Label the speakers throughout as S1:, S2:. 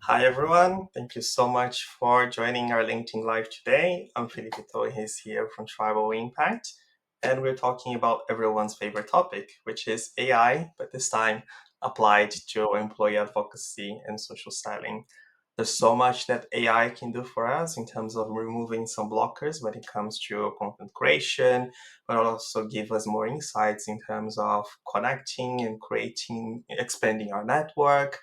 S1: Hi, everyone. Thank you so much for joining our LinkedIn Live today. I'm Felipe Torres here from Tribal Impact, and we're talking about everyone's favorite topic, which is AI, but this time applied to employee advocacy and social styling. There's so much that AI can do for us in terms of removing some blockers when it comes to content creation, but also give us more insights in terms of connecting and creating, expanding our network,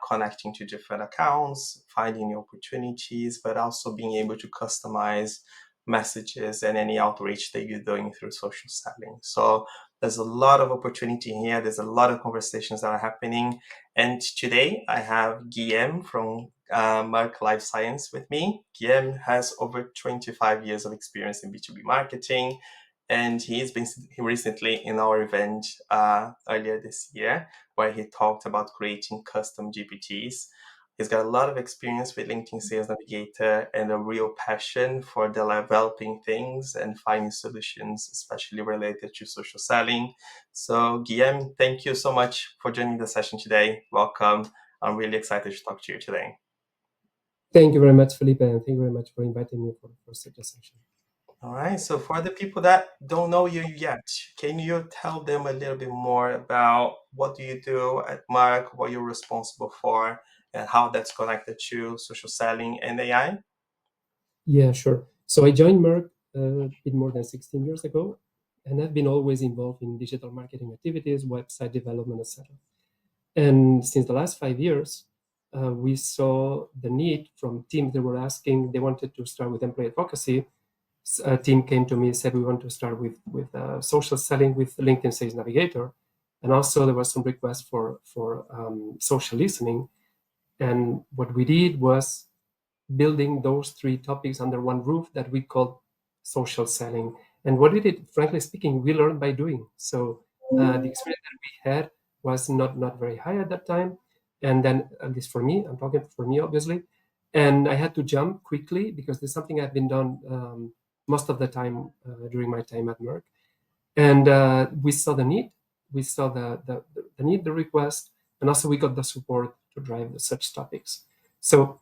S1: connecting to different accounts, finding new opportunities, but also being able to customize messages and any outreach that you're doing through social selling. So there's a lot of opportunity here. There's a lot of conversations that are happening. And today I have Guillem from Merck Life Science with me. Guillem has over 25 years of experience in B2B marketing, and he's been recently in our event earlier this year where he talked about creating custom GPTs. He's got a lot of experience with LinkedIn Sales Navigator and a real passion for developing things and finding solutions, especially related to social selling. So, Guillem, thank you so much for joining the session today. Welcome. I'm really excited to talk to you today.
S2: Thank you very much, Felipe, and thank you very much for inviting me for such a session.
S1: All right. So, for the people that don't know you yet, can you tell them a little bit more about what do you do at Mark, what you're responsible for, and how that's connected to social selling and AI?
S2: Yeah, sure. So I joined Merck a bit more than 16 years ago, and I've been always involved in digital marketing activities, website development, etc. And since the last 5 years, we saw the need from teams that were asking, they wanted to start with employee advocacy. A team came to me and said, we want to start with social selling with LinkedIn Sales Navigator. And also there was some requests for social listening. And what we did was building those three topics under one roof that we called social selling. And what we did, frankly speaking, we learned by doing. So the experience that we had was not very high at that time. And then, at least for me, I'm talking for me, obviously. And I had to jump quickly because there's something I've been done most of the time during my time at Merck. And we saw the need, we saw the need, the request, and also we got the support to drive such topics. So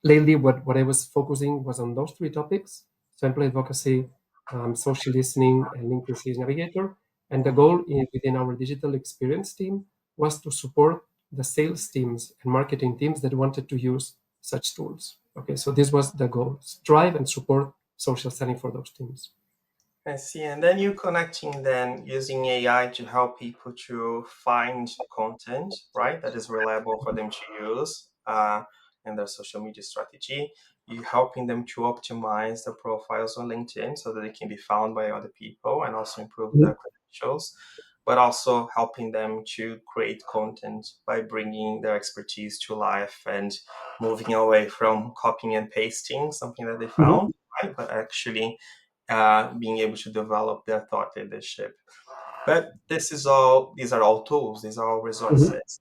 S2: lately what I was focusing was on those three topics: so employee advocacy, social listening, and LinkedIn Sales Navigator. And the goal within our digital experience team was to support the sales teams and marketing teams that wanted to use such tools. Okay, so this was the goal: drive and support social selling for those teams.
S1: I see. And then you connecting then using AI to help people to find content, right? That is reliable for them to use in their social media strategy. You helping them to optimize their profiles on LinkedIn so that they can be found by other people and also improve
S2: Mhm.
S1: their credentials, but also helping them to create content by bringing their expertise to life and moving away from copying and pasting something that they
S2: Mhm.
S1: found, right? But actually being able to develop their thought leadership. But these are all tools, these are all
S2: Mhm.
S1: resources.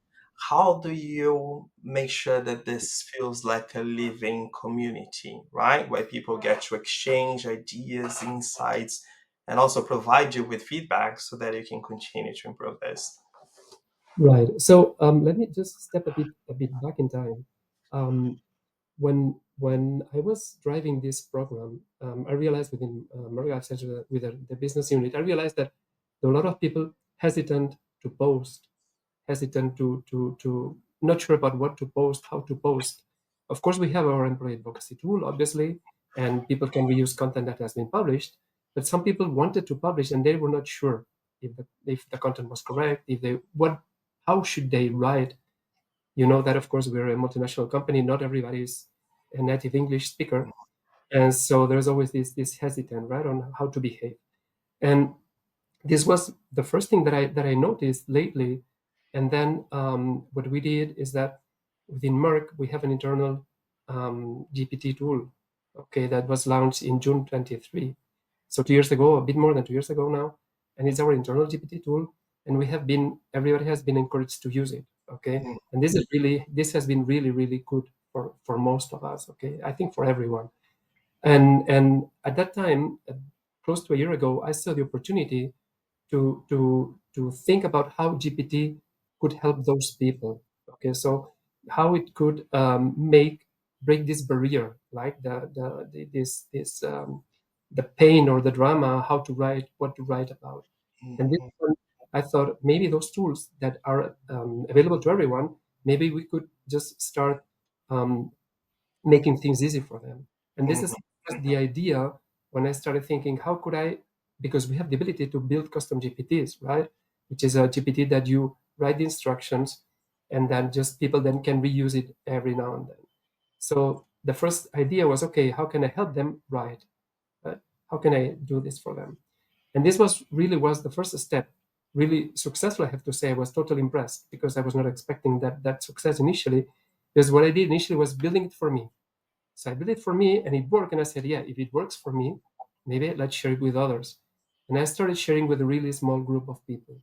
S1: How do you make sure that this feels like a living community, right? Where people get to exchange ideas, insights, and also provide you with feedback so that you can continue to improve this.
S2: Right. So let me just step a bit back in time. Um, when I was driving this program, I realized within Merck Life Sciences, with the business unit, I realized that there are a lot of people hesitant to post, hesitant to not sure about what to post, how to post. Of course, we have our employee advocacy tool, obviously, and people can reuse content that has been published. But some people wanted to publish and they were not sure if the content was correct, if they what how should they write. You know that, of course, we're a multinational company. Not everybody is a native English speaker, and so there's always this hesitant, right, on how to behave. And this was the first thing that I noticed lately. And then what we did is that within Merck we have an internal GPT tool, okay, that was launched in June 23. So 2 years ago, a bit more than 2 years ago now, and it's our internal GPT tool, and everybody has been encouraged to use it, okay.
S1: Mm.
S2: And this has been really good for most of us, okay. I think for everyone. And at that time, close to a year ago, I saw the opportunity to think about how GPT could help those people. Okay, so how it could break this barrier, like the pain or the drama, how to write, what to write about. And this
S1: Mhm.
S2: one, I thought maybe those tools that are available to everyone, maybe we could just start um, making things easy for them. And this
S1: Mhm.
S2: is just the idea when I started thinking, how could I, because we have the ability to build custom GPTs, right? Which is a GPT that you write the instructions and then just people then can reuse it every now and then. So the first idea was, okay, how can I help them write? Right? How can I do this for them? And this was the first step, really successful. I have to say, I was totally impressed because I was not expecting that success initially. Because what I did initially was building it for me. So I built it for me and it worked. And I said, yeah, if it works for me, maybe let's share it with others. And I started sharing with a really small group of people.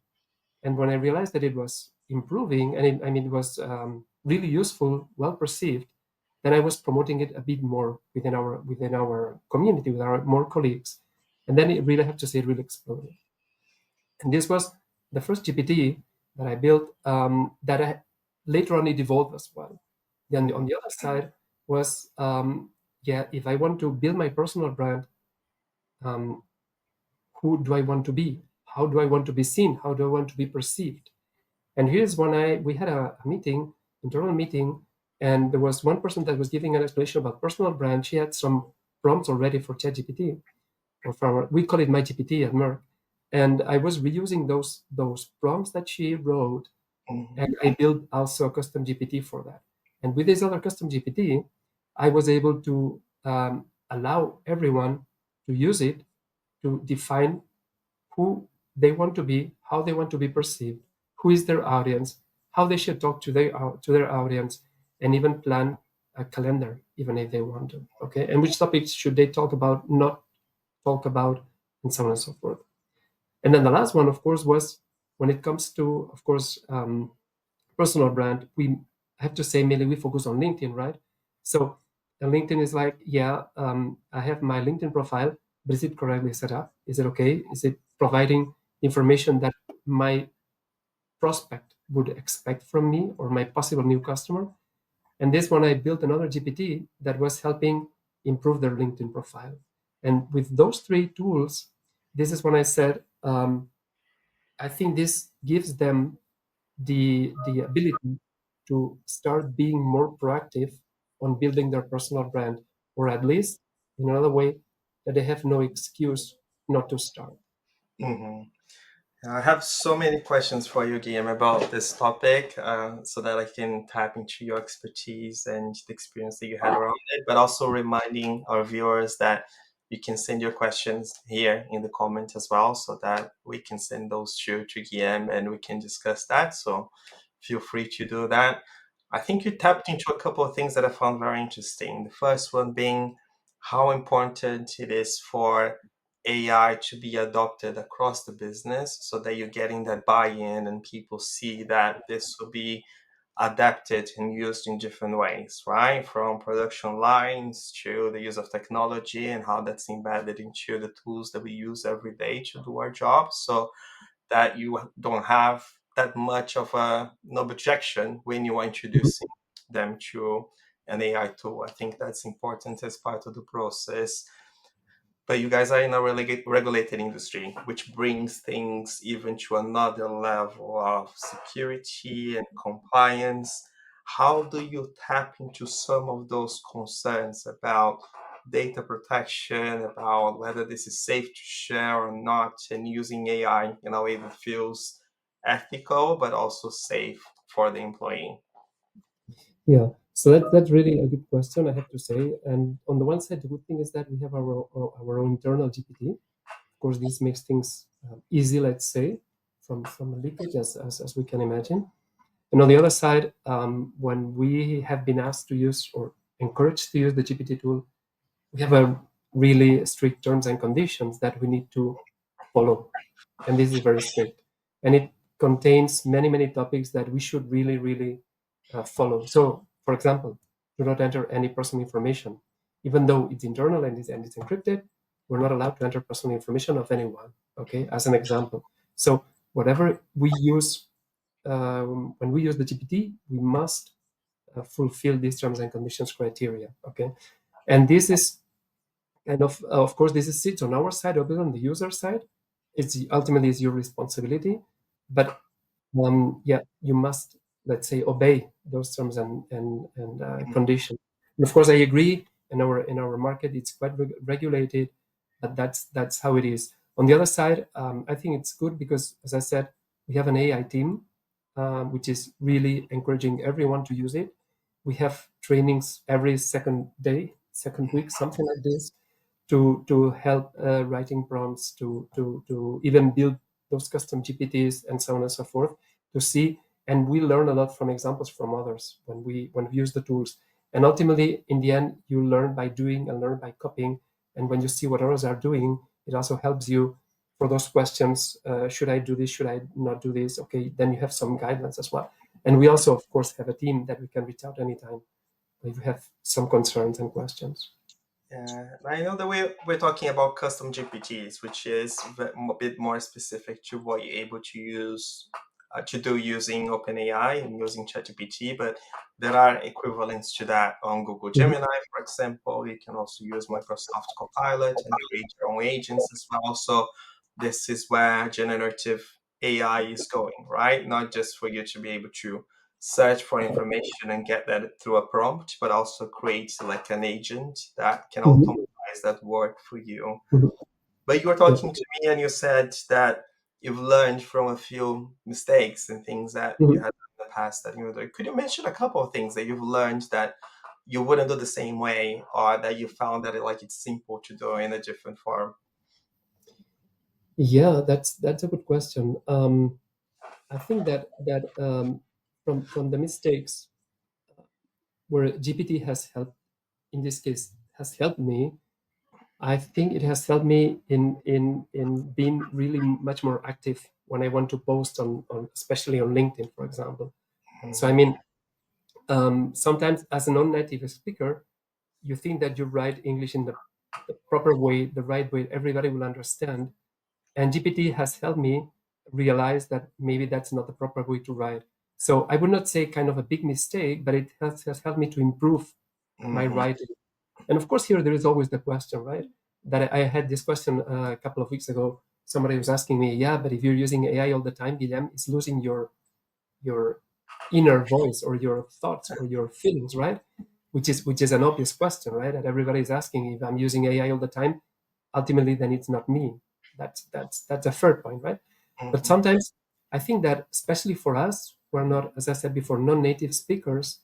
S2: And when I realized that it was improving and it was really useful, well perceived, then I was promoting it a bit more within our community, with our more colleagues. And then it really, I have to say, it really exploded. And this was the first GPT that I built that I, later on it evolved as well. Then on
S1: Mhm.
S2: the other side was, yeah, if I want to build my personal brand, um, who do I want to be? How do I want to be seen? How do I want to be perceived? And here's when we had a meeting, internal meeting, and there was one person that was giving an explanation about personal brand. She had some prompts already for ChatGPT, or for we call it MyGPT at Merck. And I was reusing those prompts that she wrote,
S1: Mhm.
S2: and I built also a custom GPT for that. And with this other custom GPT, I was able to allow everyone to use it to define who they want to be, how they want to be perceived, who is their audience, how they should talk to their audience, and even plan a calendar, even if they want to. Okay, and which topics should they talk about, not talk about, and so on and so forth. And then the last one, of course, was when it comes to, of course, personal brand. We have to say mainly we focus on LinkedIn, right? So LinkedIn is like, yeah, I have my LinkedIn profile, but is it correctly set up? Is it okay? Is it providing information that my prospect would expect from me or my possible new customer? And this one, I built another GPT that was helping improve their LinkedIn profile. And with those three tools, this is when I said, I think this gives them the ability to start being more proactive on building their personal brand, or at least in another way that they have no excuse not to start.
S1: Mhm. I have so many questions for you, Guillem, about this topic, so that I can tap into your expertise and the experience that you had around it, but also reminding our viewers that you can send your questions here in the comment as well, so that we can send those to Guillem and we can discuss that. So feel free to do that. I think you tapped into a couple of things that I found very interesting. The first one being how important it is for AI to be adopted across the business so that you're getting that buy-in and people see that this will be adapted and used in different ways, right? From production lines to the use of technology and how that's embedded into the tools that we use every day to do our job, so that you don't have that much of a no objection when you are introducing them to an AI tool. I think that's important as part of the process, but you guys are in a regulated industry, which brings things even to another level of security and compliance. How do you tap into some of those concerns about data protection, about whether this is safe to share or not, and using AI in a way that feels ethical but also safe for the employee?
S2: Yeah, so that's really a good question, I have to say. And on the one side, the good thing is that we have our own internal GPT. Of course, this makes things easy, let's say, from a leakage as we can imagine. And on the other side, when we have been asked to use or encouraged to use the GPT tool, we have a really strict terms and conditions that we need to follow. And this is very strict. And it contains many topics that we should really follow. So, for example, do not enter any personal information. Even though it's internal and it's encrypted, we're not allowed to enter personal information of anyone, okay, as an example. So whatever we use, when we use the GPT, we must fulfill these terms and conditions criteria. Okay, and this is kind of course, this is sits on our side, or on the user side. It's ultimately is your responsibility, but yeah, you must, let's say, obey those terms and conditions. And of course, I agree. In our market, it's quite regulated, but that's how it is. On the other side, I think it's good because, as I said, we have an AI team, which is really encouraging everyone to use it. We have trainings every second day, second week, something like this, to help writing prompts, to even build those custom GPTs and so on and so forth, to see. And we learn a lot from examples from others when we use the tools. And ultimately, in the end, you learn by doing and learn by copying. And when you see what others are doing, it also helps you for those questions. Should I do this? Should I not do this? Okay, then you have some guidelines as well. And we also, of course, have a team that we can reach out anytime if we have some concerns and questions.
S1: Yeah, I know that we're talking about custom GPTs, which is a bit more specific to what you're able to use to do using OpenAI and using ChatGPT, but there are equivalents to that on Google
S2: Mhm.
S1: Gemini, for example. You can also use Microsoft Copilot and create your own agents as well. So this is where generative AI is going, right? Not just for you to be able to search for information and get that through a prompt, but also create like an agent that can
S2: Mhm.
S1: automatize that work for you.
S2: Mhm.
S1: But you were
S2: Yeah.
S1: talking to me and you said that you've learned from a few mistakes and things that you
S2: Mhm.
S1: had in the past that you were doing. Could you mention a couple of things that you've learned that you wouldn't do the same way, or that you found that it's simple to do in a different form?
S2: Yeah, that's a good question. I think that from the mistakes where GPT has helped, in this case, has helped me. I think it has helped me in being really much more active when I want to post on especially on LinkedIn, for example. So I
S1: Mhm,
S2: mean, sometimes as a non-native speaker, you think that you write English in the proper way, the right way, everybody will understand. And GPT has helped me realize that maybe that's not the proper way to write. So I would not say kind of a big mistake, but it has helped me to improve my
S1: mhm,
S2: writing. And of course, here there is always the question, right? That I had this question a couple of weeks ago. Somebody was asking me, yeah, but if you're using AI all the time, Guillem, it's losing your inner voice or your thoughts or your feelings, right? Which is an obvious question, right? That everybody is asking. If I'm using AI all the time, ultimately then it's not me. That's a third point, right? But
S1: mhm,
S2: sometimes I think that especially for us, we're not, as I said before, non-native speakers.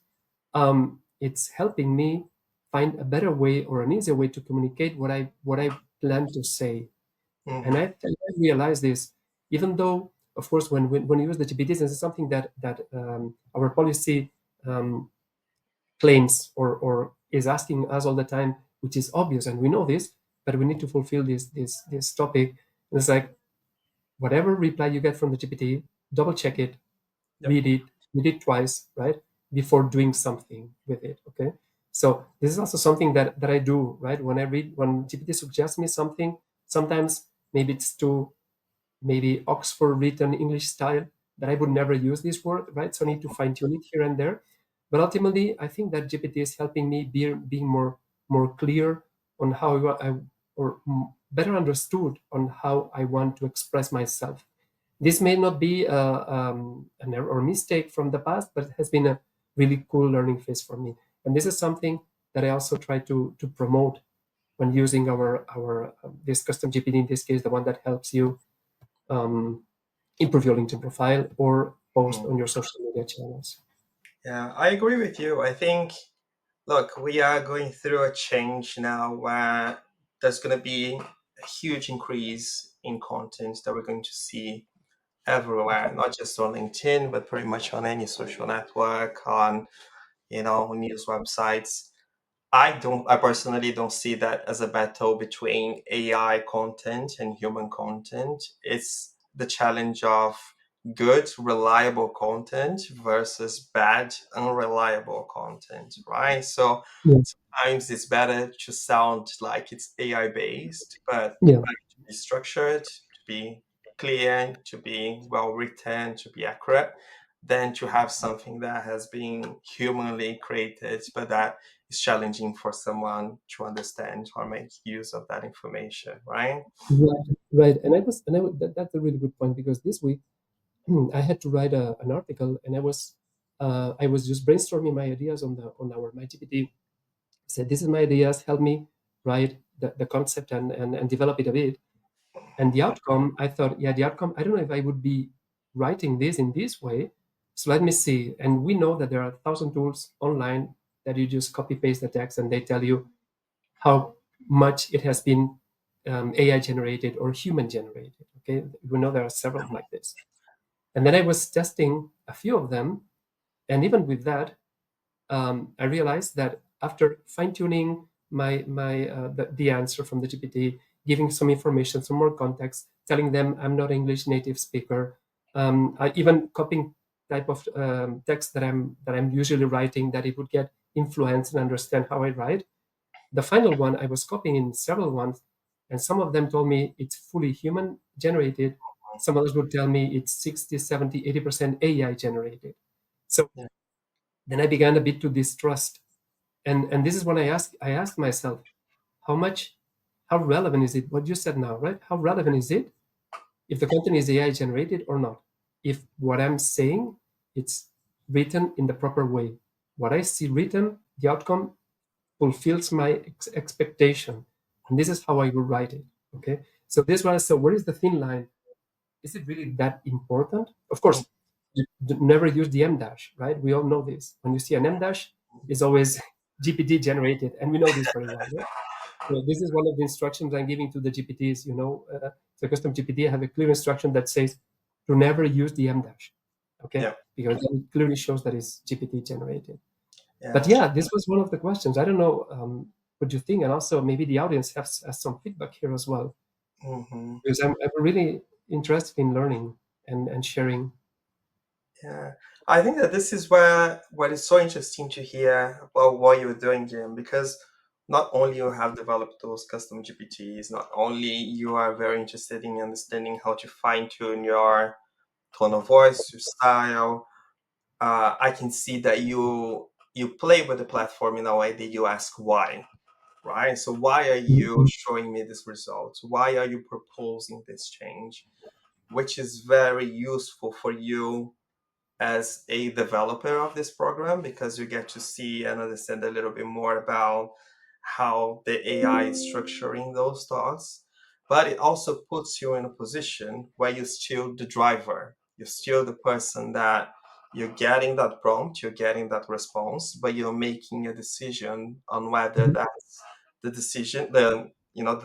S2: It's helping me find a better way or an easier way to communicate what I plan to say. And
S1: mhm,
S2: I realized this, even though, of course, when you use the GPTs, this is something that our policy um, claims or is asking us all the time, which is obvious, and we know this, but we need to fulfill this topic. And it's like whatever reply you get from the GPT, double check it,
S1: yep,
S2: read it twice, right, before doing something with it. Okay, so this is also something that I do, right? When GPT suggests me something, sometimes maybe it's too maybe Oxford written English style that I would never use this word, right? So I need to fine tune it here and there. But ultimately, I think that GPT is helping me being more clear on how or better understood on how I want to express myself. This may not be an error or mistake from the past, but it has been a really cool learning phase for me. And this is something that I also try to promote when using our this custom GPT, in this case, the one that helps you um, improve your LinkedIn profile or post
S1: mhm.
S2: on your social media channels.
S1: Yeah, I agree with you. I think, look, we are going through a change now where there's going to be a huge increase in content that we're going to see everywhere, not just on LinkedIn, but pretty much on any social network, on, news websites. I personally don't see that as a battle between AI content and human content. It's the challenge of good, reliable content versus bad, unreliable content, right? So
S2: Yeah,
S1: sometimes it's better to sound like it's AI based, but
S2: yeah,
S1: to be structured, to be clear, to be well written, to be accurate, than to have something that has been humanly created, but that is challenging for someone to understand or make use of that information, right?
S2: Right, right. That's a really good point because this week I had to write an article, and I was just brainstorming my ideas on our my GPT. Said, "This is my ideas. Help me write the concept and develop it a bit." And the outcome, I thought, yeah, the outcome. I don't know if I would be writing this in this way. So let me see. And we know that there are 1,000 tools online that you just copy paste the text, and they tell you how much it has been AI generated or human generated. Okay, we know there are several like this. And then I was testing a few of them, and even with that, I realized that after fine tuning the answer from the GPT, giving some information, some more context, telling them I'm not English native speaker, I even copying type of text that I'm usually writing, that it would get influence and understand how I write. The final one I was copying in several ones, and some of them told me it's fully human generated. Some others would tell me it's 60, 70, 80% AI generated. So
S1: Yeah.
S2: then I began a bit to distrust. And this is when I asked myself, how relevant is it? What you said now, right? How relevant is it if the content is AI generated or not? If what I'm saying, it's written in the proper way. What I see written, the outcome fulfills my expectation. And this is how I will write it. Okay. So this one, so where is the thin line? Is it really that important? Of course, you never use the M dash, right? We all know this. When you see an M dash, it's always GPT generated, and we know this very well. Right? So this is one of the instructions I'm giving to the GPTs. The custom GPT, I have a clear instruction that says to never use the M dash, okay?
S1: Yeah.
S2: Because it clearly shows that it's GPT generated. But
S1: Yeah.
S2: yeah, this was one of the questions. I don't know what you think, and also maybe the audience has some feedback here as well,
S1: Hmm.
S2: because I'm really interested in learning and sharing.
S1: Yeah, I think that this is where what is so interesting to hear about what you're doing, Jim, because not only you have developed those custom GPTs, not only you are very interested in understanding how to fine tune your tone of voice, your style. I can see that you play with the platform in a way that you ask why, right? So why are you
S2: Mhm.
S1: showing me this result? Why are you proposing this change? Which is very useful for you as a developer of this program because you get to see and understand a little bit more about how the AI is structuring those thoughts. But it also puts you in a position where you're still the driver. You're still the person that you're getting that prompt, you're getting that response, but you're making a decision on whether
S2: Mhm.
S1: that's the decision, the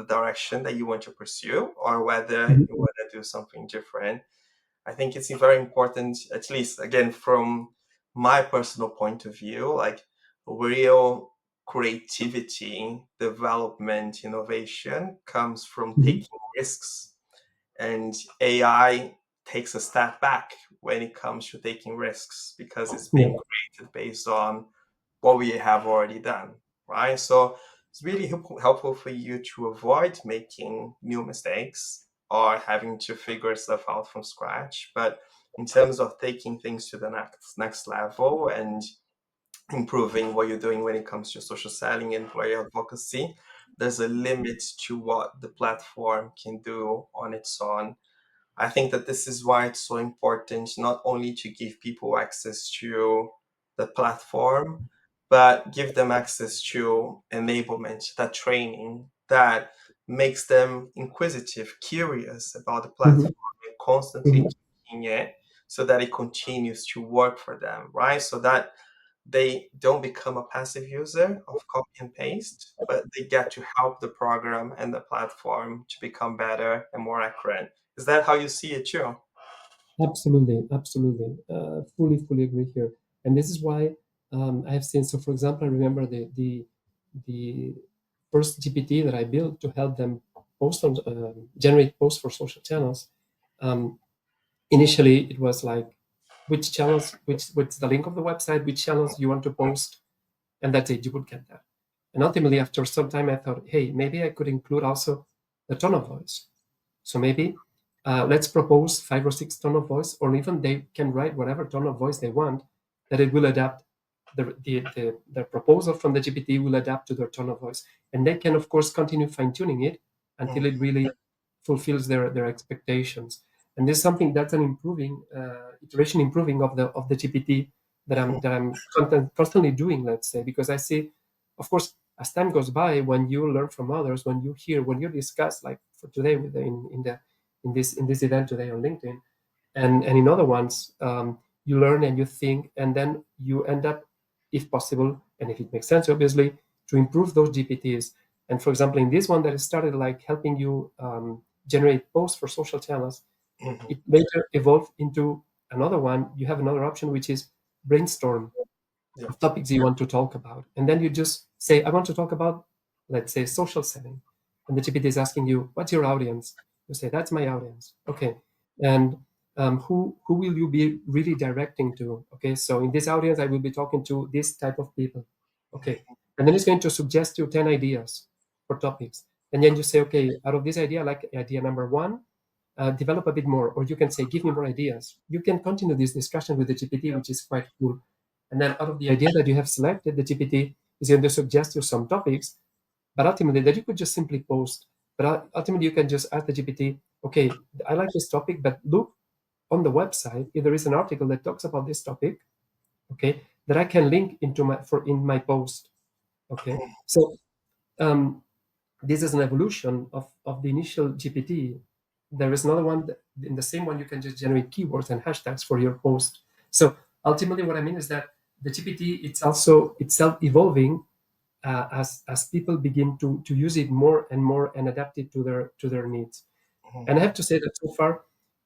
S1: direction that you want to pursue, or whether you
S2: Mhm.
S1: want to do something different. I think it's very important, at least again from my personal point of view, like real creativity, development, innovation comes from
S2: Mhm.
S1: taking risks. And AI takes a step back when it comes to taking risks because it's
S2: Yeah.
S1: being created based on what we have already done, right? So it's really helpful for you to avoid making new mistakes or having to figure stuff out from scratch. But in terms of taking things to the next level and improving what you're doing when it comes to social selling and player advocacy, there's a limit to what the platform can do on its own. I think that this is why it's so important not only to give people access to the platform, but give them access to enablement, that training that makes them inquisitive, curious about the
S2: Mhm.
S1: platform, and constantly
S2: Mhm.
S1: tweaking it so that it continues to work for them, right? So that they don't become a passive user of copy and paste, but they get to help the program and the platform to become better and more accurate. Is that how you see it too?
S2: Absolutely, absolutely. Fully agree here. And this is why I have seen. So, for example, I remember the first GPT that I built to help them generate posts for social channels. Um, Initially, it was like which channels, which the link of the website, which channels you want to post, and that's it. You would get that. And ultimately, after some time, I thought, hey, maybe I could include also the tone of voice. So maybe let's propose 5 or 6 tone of voice, or even they can write whatever tone of voice they want, that it will adapt. The proposal from the GPT will adapt to their tone of voice, and they can of course continue fine-tuning it until it really fulfills their expectations. And this is something that's an improving iteration, improving of the GPT that I'm constantly doing, let's say, because I see, of course, as time goes by, when you learn from others, when you hear, when you discuss, like for today with in this event today on LinkedIn, and in other ones, you learn and you think, and then you end up, if possible, and if it makes sense, obviously, to improve those GPTs. And for example, in this one that started like helping you generate posts for social channels,
S1: Mhm.
S2: it later evolved into another one. You have another option, which is brainstorm
S1: Yeah.
S2: of topics you want to talk about. And then you just say, I want to talk about, let's say, social setting. And the GPT is asking you, what's your audience? You say, that's my audience. Okay. And who will you be really directing to? Okay. So in this audience, I will be talking to this type of people. Okay. And then it's going to suggest you 10 ideas for topics. And then you say, okay, out of this idea, like idea number one, develop a bit more. Or you can say, give me more ideas. You can continue this discussion with the GPT, which is quite cool. And then out of the idea that you have selected, the GPT is going to suggest you some topics, but ultimately that you could just simply post. But ultimately you can just ask the GPT, okay, I like this topic, but look on the website if there is an article that talks about this topic, okay, that I can link into in my post. Okay. So um, this is an evolution of the initial GPT. There is another one that, in the same one, you can just generate keywords and hashtags for your post. So ultimately, what I mean is that the GPT, it's also itself evolving as people begin to use it more and more and adapt it to their needs. And I have to say that so far,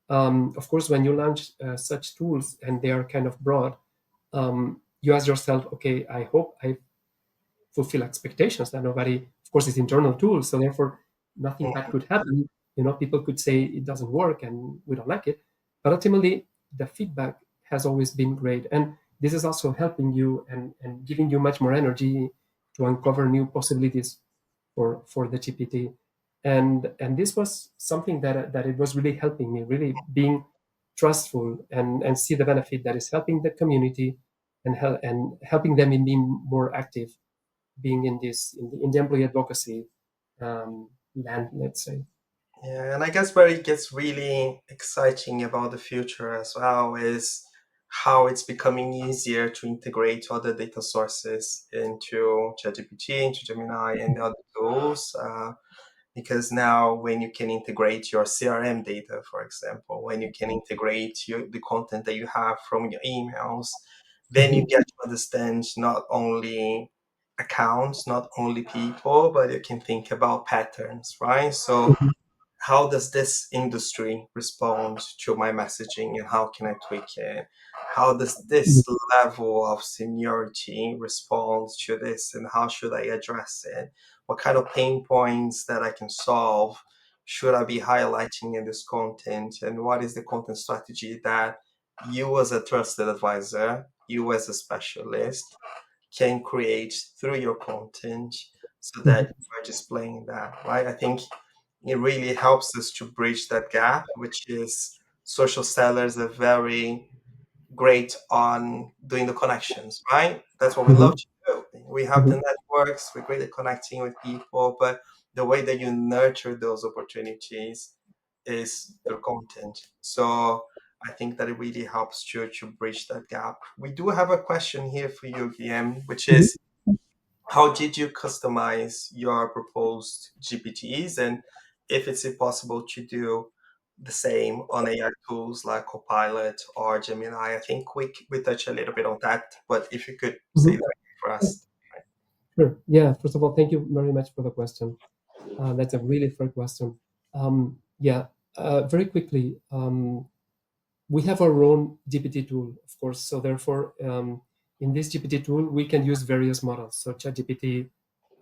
S2: of course, when you launch such tools and they are kind of broad, you ask yourself, okay, I hope I fulfill expectations that nobody, of course, it's internal tools, so therefore nothing bad could happen. People could say it doesn't work and we don't like it, but ultimately the feedback has always been great, and this is also helping you and giving you much more energy to uncover new possibilities for the GPT. And this was something that it was really helping me, really being trustful and see the benefit that is helping the community and helping them in being more active, being in the employee advocacy land, let's say.
S1: Yeah, and I guess where it gets really exciting about the future as well is how it's becoming easier to integrate other data sources into ChatGPT, into Gemini, and the other tools. Because now, when you can integrate your CRM data, for example, when you can integrate the content that you have from your emails, then you
S2: Mhm,
S1: get to understand not only accounts, not only people, but you can think about patterns, right? So
S2: mhm,
S1: how does this industry respond to my messaging and how can I tweak it? How does this level of seniority respond to this and how should I address it? What kind of pain points that I can solve should I be highlighting in this content? And what is the content strategy that you, as a trusted advisor, you as a specialist, can create through your content so that
S2: mhm,
S1: you are displaying that, right? I think it really helps us to bridge that gap, which is social sellers are very great on doing the connections, right? That's what we love
S2: mhm,
S1: to do. We have
S2: mhm,
S1: the networks, we're great at connecting with people, but the way that you nurture those opportunities is through content. So I think that it really helps to bridge that gap. We do have a question here for you, Guillem, which
S2: mhm.
S1: is how did you customize your proposed GPTs, and if it's possible to do the same on AI tools like Copilot or Gemini? I think we touched a little bit on that, but if you could say
S2: Mhm.
S1: that for us.
S2: Sure. Yeah. First of all, thank you very much for the question. That's a really fair question. Yeah. Very quickly, we have our own GPT tool, of course. So therefore, in this GPT tool, we can use various models. So ChatGPT,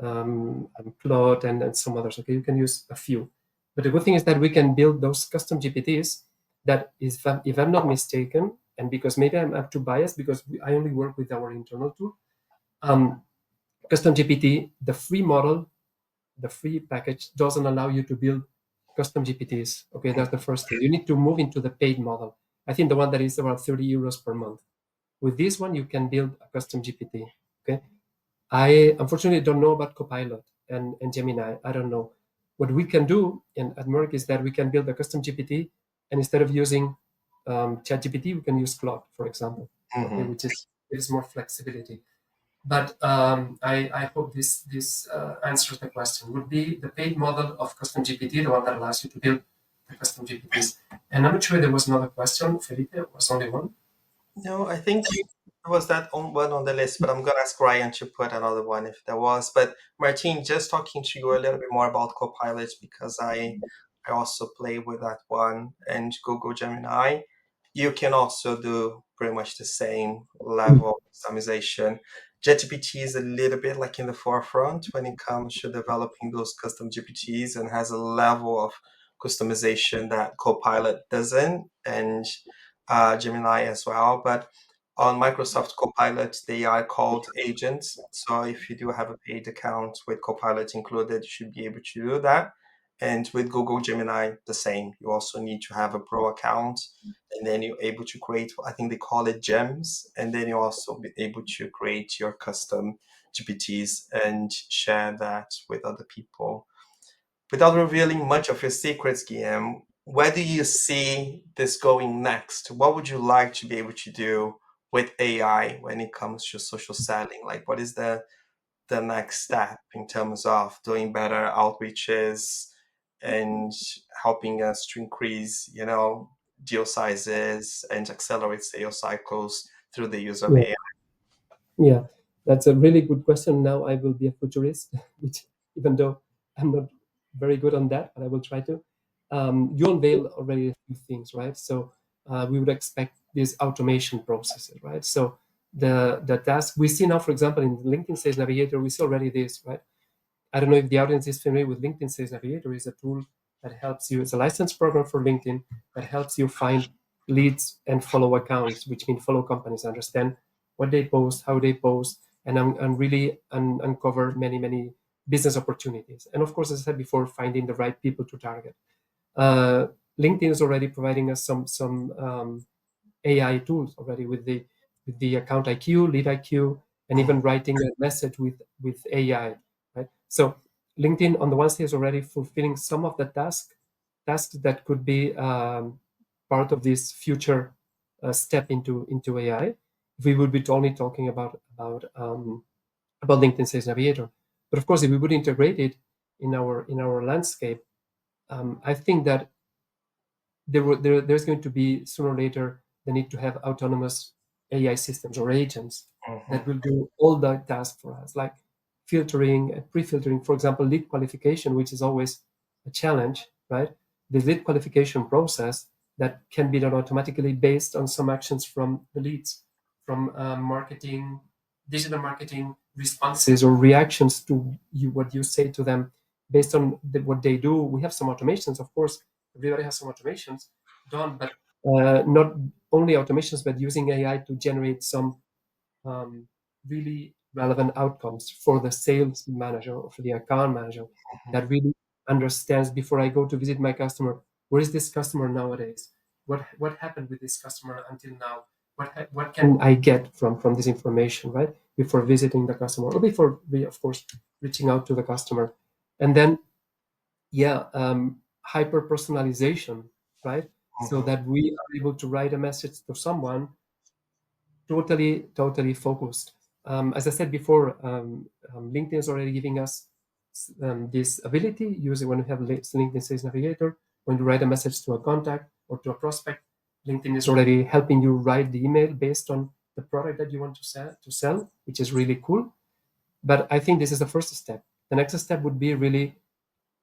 S2: and Claude, and some others. Okay, you can use a few. But the good thing is that we can build those custom GPTs. That is, if I'm not mistaken, and because maybe I'm too biased because I only work with our internal tool. Um, Custom GPT, the free model, the free package doesn't allow you to build custom GPTs. Okay, that's the first thing. You need to move into the paid model. I think the one that is around 30 euros per month. With this one, you can build a custom GPT. Okay, I unfortunately don't know about Copilot and Gemini. I don't know. What we can do at Merck is that we can build a custom GPT, and instead of using ChatGPT, we can use Claude, for example. Okay,
S1: Mm-hmm.
S2: which is more flexibility. But I hope this answers the question. Would be the paid model of custom GPT, the one that allows you to build the custom GPTs. And I'm not sure there was another question, Felipe. It was only one.
S1: No, I think there was that one on the list, but I'm gonna ask Ryan to put another one if there was. But Martin, just talking to you a little bit more about Copilot because I also play with that one and Google Gemini. You can also do pretty much the same level of customization. ChatGPT is a little bit like in the forefront when it comes to developing those custom GPTs and has a level of customization that Copilot doesn't, and Gemini as well. But on Microsoft Copilot, they are called agents. So if you do have a paid account with Copilot included, you should be able to do that. And with Google Gemini, the same. You also need to have a pro account, and then you're able to create, I think they call it gems, and then you also be able to create your custom GPTs and share that with other people. Without revealing much of your secrets, Guillem, where do you see this going next? What would you like to be able to do with AI when it comes to social selling? Like, what is the next step in terms of doing better outreaches and helping us to increase, deal sizes and accelerate sales cycles through the use of
S2: Yeah,
S1: AI?
S2: yeah, that's a really good question. Now I will be a futurist, which even though I'm not very good on that, but I will try to. You unveiled already a few things, right? So we would expect these automation processes, right? So the task we see now, for example, in LinkedIn Sales Navigator, we see already this, right? I don't know if the audience is familiar with LinkedIn Sales Navigator. Is a tool that helps you. It's a licensed program for LinkedIn that helps you find leads and follow accounts, which mean follow companies, understand what they post, how they post, and really uncover many business opportunities. And of course, as I said before, finding the right people to target. Uh, LinkedIn is already providing us some AI tools already with the account IQ, lead IQ, and even writing a message with AI. Right. So LinkedIn on the one side is already fulfilling some of the tasks that could be part of this future step into AI. If we would be only talking about LinkedIn Sales Navigator, but of course, if we would integrate it in our landscape, I think that there's going to be sooner or later the need to have autonomous AI systems or agents
S1: Mhm.
S2: that will do all the tasks for us, like filtering and pre-filtering, for example, lead qualification, which is always a challenge, right? The lead qualification process that can be done automatically based on some actions from the leads, from marketing, digital marketing responses or reactions to what you say to them based on what they do. We have some automations, of course, everybody has some automations done, but not only automations, but using AI to generate some really relevant outcomes for the sales manager or for the account manager that really understands before I go to visit my customer, where is this customer nowadays? What happened with this customer until now? What can I get from this information, right? Before visiting the customer or before we, of course, reaching out to the customer. And then yeah, hyper personalization, right? So
S1: Mhm.
S2: that we are able to write a message to someone totally focused. As I said before, LinkedIn is already giving us this ability using when we have LinkedIn Sales Navigator. When you write a message to a contact or to a prospect, LinkedIn is already helping you write the email based on the product that you want to sell, which is really cool. But I think this is the first step. The next step would be really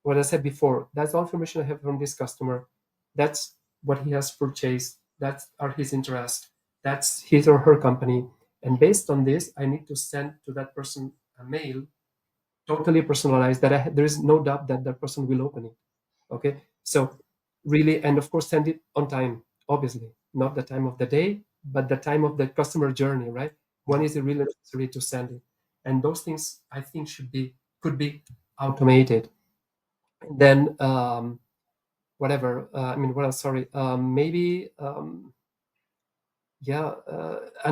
S2: what I said before. That's all information I have from this customer. That's what he has purchased. That are his interests. That's his or her company. And based on this, I need to send to that person a mail, totally personalized. There is no doubt that that person will open it. Okay, so really, and of course, send it on time. Obviously, not the time of the day, but the time of the customer journey. Right? When is it really necessary to send it? And those things I think could be automated. And then whatever. I mean, what else? Sorry. Maybe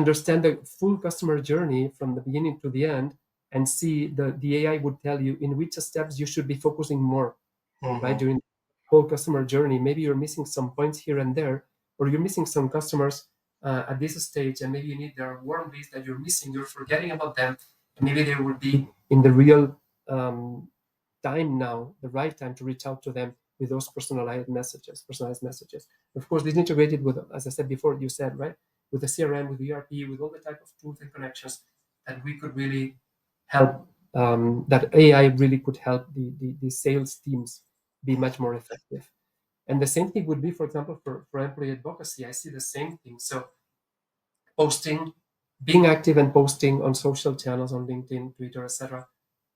S2: understand the full customer journey from the beginning to the end, and see the AI would tell you in which steps you should be focusing more, right?
S1: Mm-hmm.
S2: During the whole customer journey, maybe you're missing some points here and there, or you're missing some customers at this stage, and maybe you need their warm leads that you're missing, you're forgetting about them, and maybe they will be in the real time now, the right time to reach out to them with those personalized messages. Of course, this integrated with, as I said before, you said, right, with the CRM, with the ERP, with all the type of tools and connections that we could really help, that AI really could help the sales teams be much more effective. And the same thing would be, for example, for employee advocacy. I see the same thing. So posting, being active and posting on social channels, on LinkedIn, Twitter, etc.,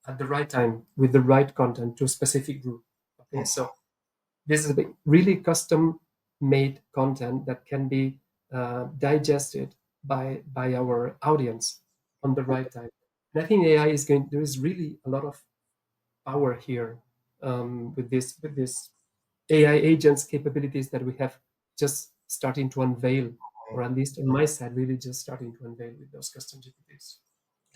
S2: at the right time with the right content to a specific group. Okay, so this is really custom made content that can be digested by our audience on the right time. And I think AI is going. There is really a lot of power here, with this AI agents capabilities that we have just starting to unveil, or at least on my side, really just starting to unveil with those custom GPTs.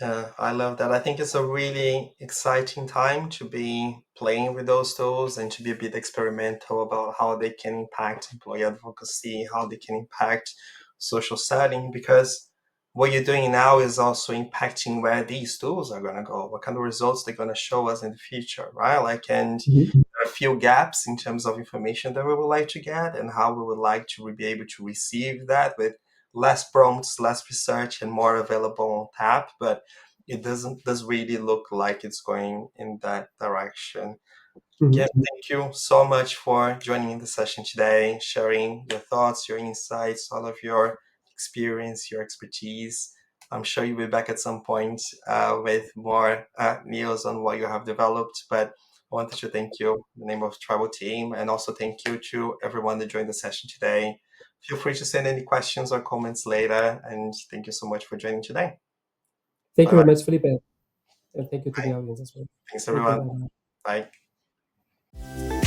S1: Yeah, I love that. I think it's a really exciting time to be playing with those tools and to be a bit experimental about how they can impact employee advocacy, how they can impact social setting, because what you're doing now is also impacting where these tools are going to go, what kind of results they're going to show us in the future, right? Like, and
S2: Mhm.
S1: there are a few gaps in terms of information that we would like to get and how we would like to be able to receive that with less prompts, less research, and more available on tap. But it does really look like it's going in that direction.
S2: Mhm.
S1: Again, thank you so much for joining in the session today, sharing your thoughts, your insights, all of your experience, your expertise. I'm sure you'll be back at some point with more news on what you have developed. But I wanted to thank you in the name of Tribal Team, and also thank you to everyone that joined the session today. Feel free to send any questions or comments later. And thank you so much for joining today.
S2: Thank
S1: Bye
S2: you
S1: bye.
S2: very much, Felipe, and thank you to the audience as well.
S1: Thanks,
S2: Thank you.
S1: everyone.
S2: Bye.
S1: Bye.